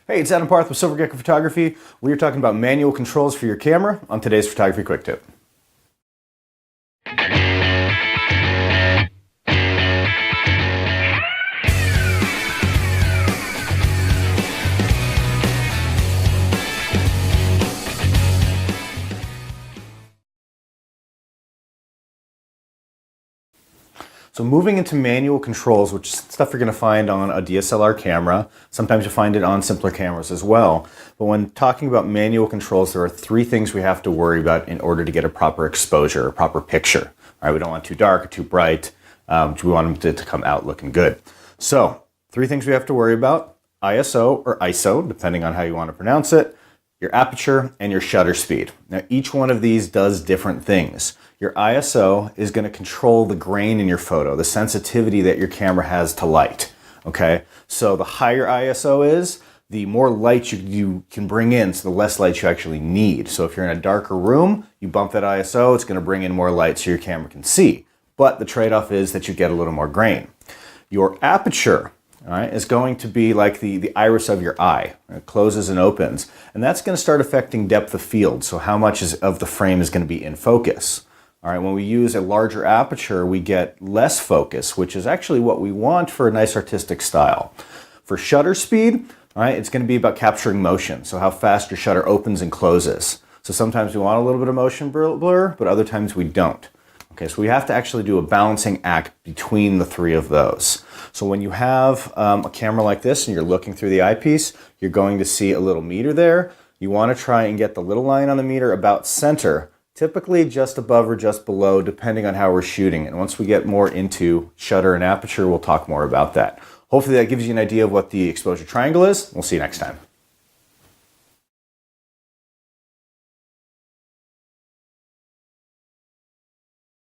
Hey, it's Adam Parth with Gecko Photography. We are talking about manual controls for your camera on today's Photography Quick Tip. So moving into manual controls, which is stuff you're going to find on a DSLR camera. Sometimes you find it on simpler cameras as well. But when talking about manual controls, there are three things we have to worry about in order to get a proper exposure, a proper picture. All right, we don't want too dark or too bright. We want them to come out looking good. So three things we have to worry about: ISO or ISO, depending on how you want to pronounce it, your aperture, and your shutter speed. Now, each one of these does different things. Your ISO is going to control the grain in your photo, the sensitivity that your camera has to light. Okay, so the higher ISO is, the more light you can bring in, so the less light you actually need. So if you're in a darker room, you bump that ISO, it's going to bring in more light so your camera can see. But the trade-off is that you get a little more grain. Your aperture, all right, is going to be like the iris of your eye. It closes and opens. And that's going to start affecting depth of field, so how much of the frame is going to be in focus. All right, when we use a larger aperture, we get less focus, which is actually what we want for a nice artistic style. For shutter speed, all right, it's going to be about capturing motion, so how fast your shutter opens and closes. So sometimes we want a little bit of motion blur, but other times we don't. Okay, so we have to actually do a balancing act between the three of those. So when you have a camera like this and you're looking through the eyepiece, you're going to see a little meter there. You want to try and get the little line on the meter about center, typically just above or just below, depending on how we're shooting. And once we get more into shutter and aperture, we'll talk more about that. Hopefully that gives you an idea of what the exposure triangle is. We'll see you next time.